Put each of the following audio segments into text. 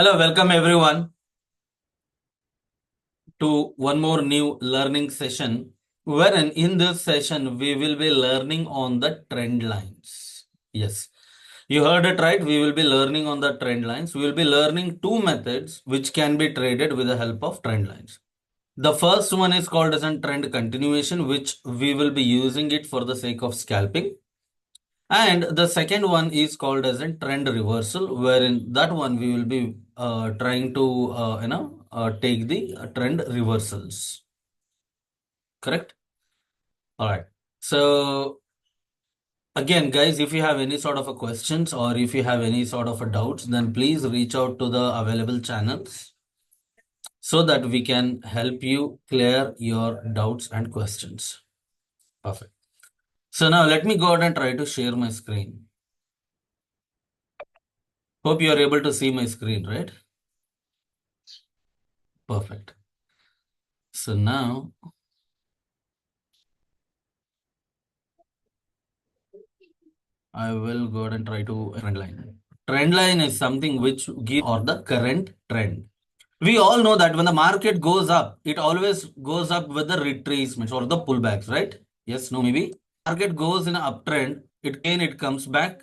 Hello, welcome everyone to one more new learning session. Wherein in this session we will be learning on the trend lines. Yes, you heard it right. We will be learning on the trend lines. We will be learning two methods which can be traded with the help of trend lines. The first one is called as a trend continuation, which we will be using it for the sake of scalping. And the second one is called as a trend reversal, wherein that one we will be trying to take the trend reversals. Correct? All right. So again, guys, if you have any sort of a questions or if you have any sort of a doubts, then please reach out to the available channels so that we can help you clear your doubts and questions. Perfect. So now let me go ahead and try to share my screen. Hope you are able to see my screen, right? Perfect. So now I will go ahead and try to trend line. Trend line is something which gives or the current trend. We all know that when the market goes up, it always goes up with the retracements or the pullbacks, right? Yes, no, maybe. Market goes in an uptrend, it comes back,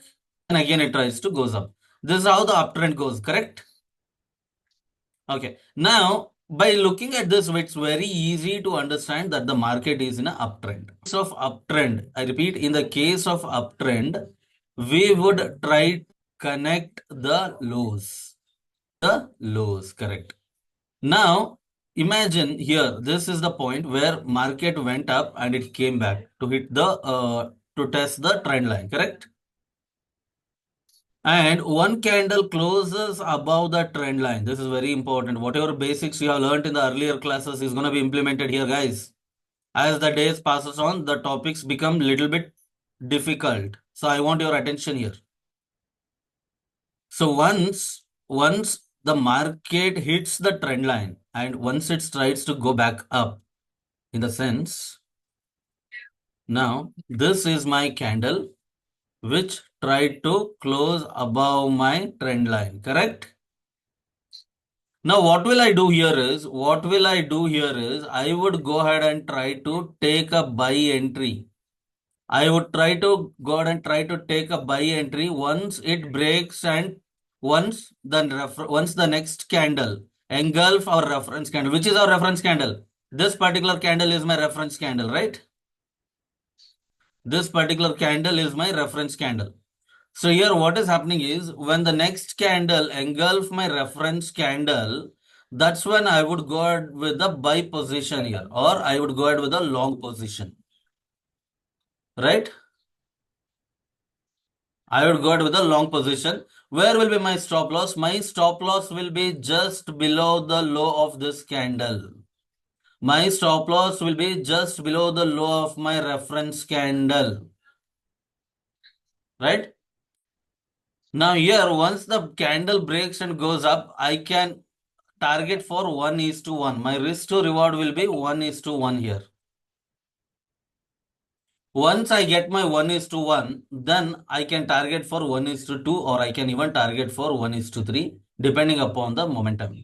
and again it tries to goes up. This is how the uptrend goes, correct? Okay. Now, by looking at this, it's very easy to understand that the market is in an uptrend. Of uptrend, I repeat, in the case of uptrend, we would try to connect the lows. The lows, correct. Now, imagine here, this is the point where market went up and it came back to hit the, to test the trend line, correct? And one candle closes above the trend line. This is very important. Whatever basics you have learned in the earlier classes is going to be implemented here, guys. As the days passes on, the topics become little bit difficult. So I want your attention here. So once the market hits the trend line and once it tries to go back up, in the sense, now this is my candle which tried to close above my trend line, correct? Now, what will I do here is, I would go ahead and try to take a buy entry. I would try to go ahead and try to take a buy entry once it breaks and once the next candle engulf our reference candle. Which is our reference candle? This particular candle is my reference candle, right? This particular candle is my reference candle. So here what is happening is when the next candle engulf my reference candle, that's when I would go ahead with the buy position here or I would go ahead with a long position. Right? I would go ahead with a long position. Where will be my stop loss? My stop loss will be just below the low of this candle. My stop loss will be just below the low of my reference candle. Right? Now here, once the candle breaks and goes up, I can target for 1:1. My risk to reward will be 1:1 here. Once I get my 1:1, then I can target for 1:2 or I can even target for 1:3 depending upon the momentum.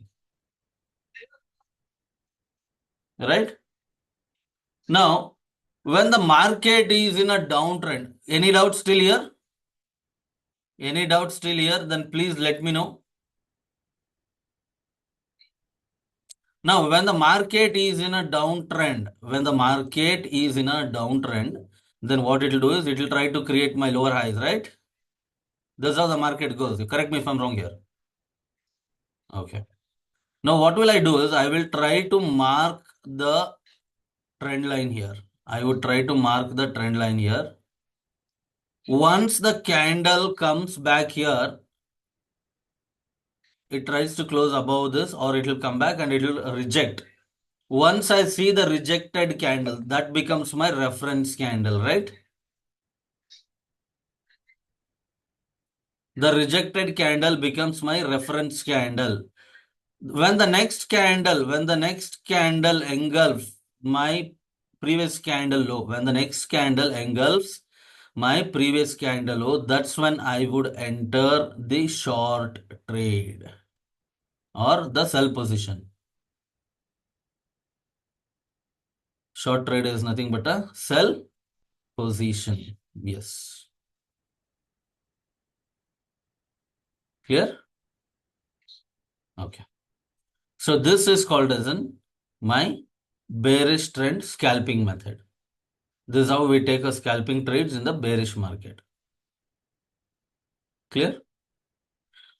Right? Now, when the market is in a downtrend, any doubt still here? Any doubt still here? Then please let me know. Now, when the market is in a downtrend, then what it will do is it will try to create my lower highs, right? This is how the market goes. You correct me if I'm wrong here. Okay. Now, what will I do is I will try to mark the trend line here. I would try to mark the trend line here. Once the candle comes back here, it tries to close above this or it will come back and it will reject. Once I see the rejected candle, that becomes my reference candle, right? The rejected candle becomes my reference candle. When the next candle engulfs my previous candle low, that's when I would enter the short trade. or the sell position. Short trade is nothing but a sell position. Yes. Clear? Okay. So this is called as my bearish trend scalping method. This is how we take a scalping trades in the bearish market. Clear?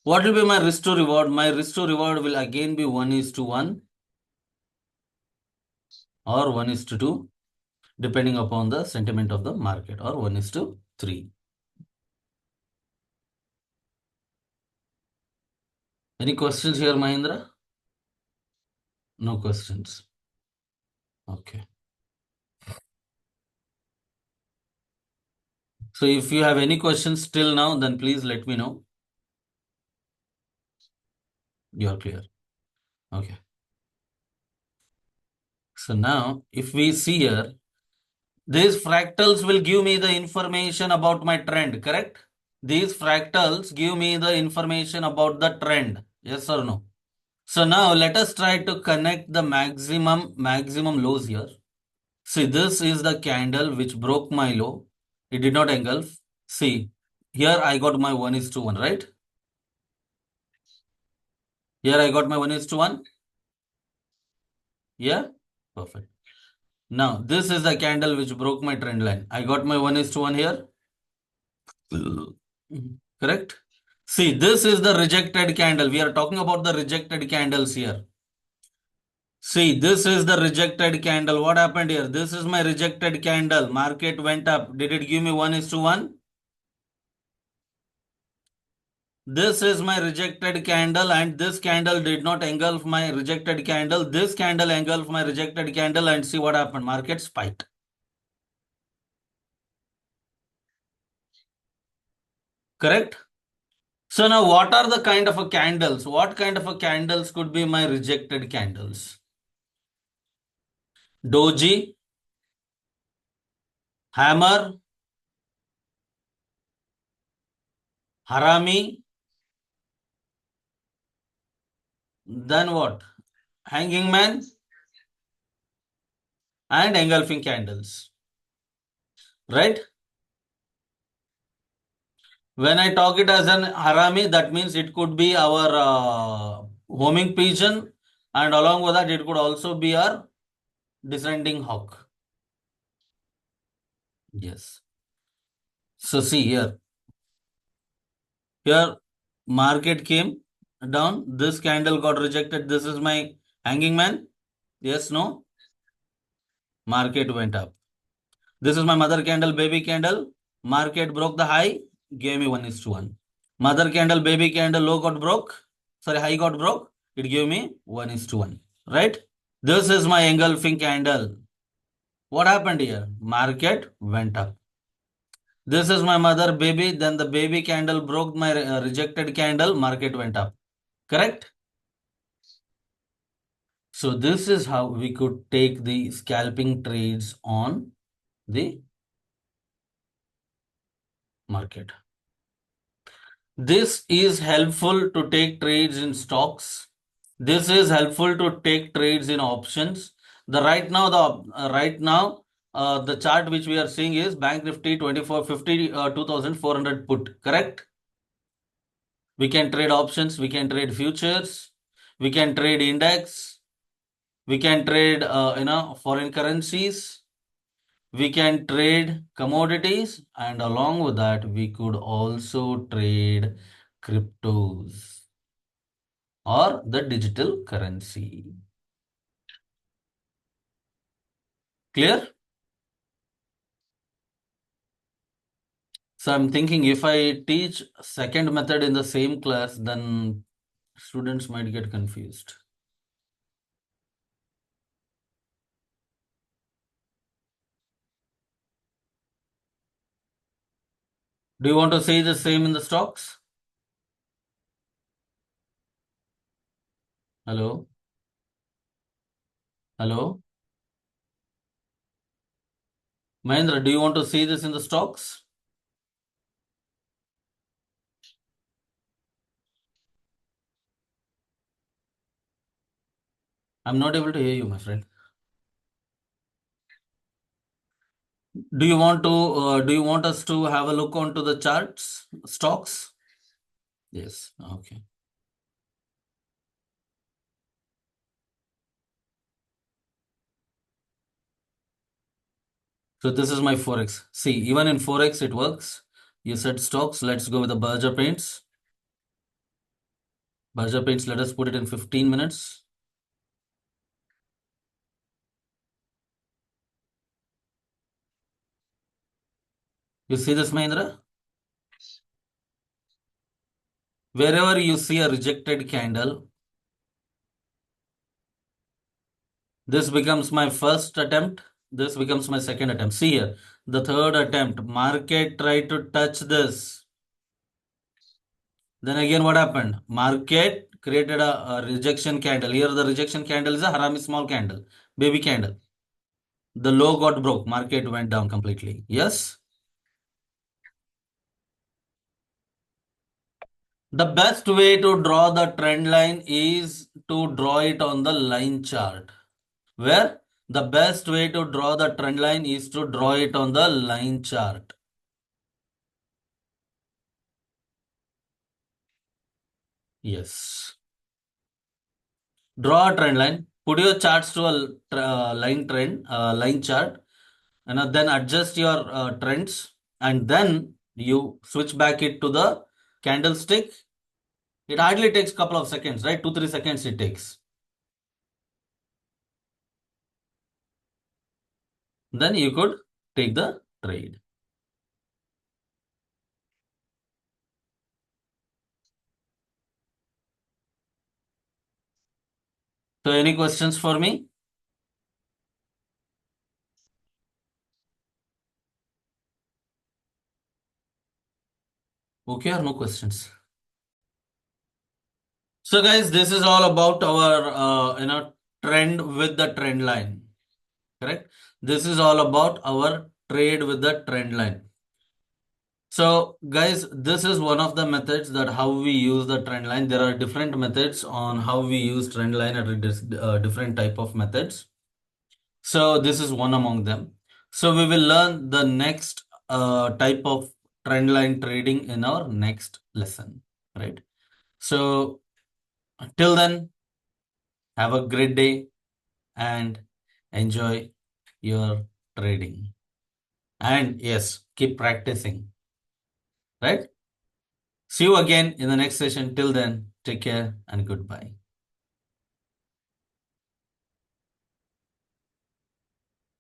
What will be my risk to reward? My risk to reward will again be 1:1 or 1:2, depending upon the sentiment of the market, or 1:3. Any questions here, Mahendra? No questions. Okay. So if you have any questions till now, then please let me know. You are clear. Okay. So now, if we see here, these fractals will give me the information about my trend, correct? These fractals give me the information about the trend. Yes or no? So now let us try to connect the maximum lows here. See, this is the candle which broke my low. It did not engulf. See, here I got my 1:1, right? Here I got my 1:1. Yeah? Perfect. Now, this is the candle which broke my trend line. I got my 1:1 here. Correct? See, this is the rejected candle. We are talking about the rejected candles here. See, this is the rejected candle. What happened here? This is my rejected candle. Market went up. Did it give me 1:1? This is my rejected candle, and this candle did not engulf my rejected candle. This candle engulfed my rejected candle, and see what happened. Market spiked. Correct? So now what are the kind of a candles? What kind of a candles could be my rejected candles? Doji, hammer, harami, then what? Hanging man and engulfing candles. Right? When I talk it as an harami, that means it could be our homing pigeon, and along with that, it could also be our descending hawk. Yes. So see here. Here, market came down. This candle got rejected. This is my hanging man. Yes, no? Market went up. This is my mother candle, baby candle. Market broke the high, gave me 1:1. Mother candle, baby candle, low got broke. Sorry, high got broke. It gave me 1:1. Right? This is my engulfing candle. What happened here? Market went up. This is my mother baby. Then the baby candle broke my rejected candle. Market went up. Correct? So this is how we could take the scalping trades on the market. This is helpful to take trades in stocks. This is helpful to take trades in options. The chart which we are seeing is Bank Nifty 2450 2400 put. Correct? We can trade options. We can trade futures. We can trade index. We can trade foreign currencies. We can trade commodities, and along with that, we could also trade cryptos or the digital currency. Clear? So I'm thinking if I teach second method in the same class, then students might get confused. Do you want to say the same in the stocks? Hello? Hello? Mahendra, do you want to see this in the stocks? I'm not able to hear you, my friend. Do you want us to have a look onto the charts, stocks? Yes. Okay. So this is my forex. See, even in forex it works. You said stocks. Let's go with the Berger paints. Berger paints. Let us put it in 15 minutes. You see this, Mahindra? Wherever you see a rejected candle, this becomes my first attempt. This becomes my second attempt. See here, the third attempt. Market tried to touch this. Then again, what happened? Market created a rejection candle. Here, the rejection candle is a harami small candle, baby candle. The low got broke. Market went down completely. Yes. The best way to draw the trend line is to draw it on the line chart. Where the best way to draw the trend line is to draw it on the line chart. Yes. Draw a trend line. Put your charts to a line chart, and then adjust your trends, and then you switch back it to the candlestick. It hardly takes couple of seconds, right? 2-3 seconds it takes. Then you could take the trade. So any questions for me? Okay or no questions? So guys, this is all about our trend with the trend line. Correct? This is all about our trade with the trend line. So guys, this is one of the methods that how we use the trend line. There are different methods on how we use trend line at different type of methods. So this is one among them. So we will learn the next type of trend line trading in our next lesson, right? So till then, have a great day and enjoy your trading. And yes, keep practicing, right? See you again in the next session. Till then, take care and goodbye.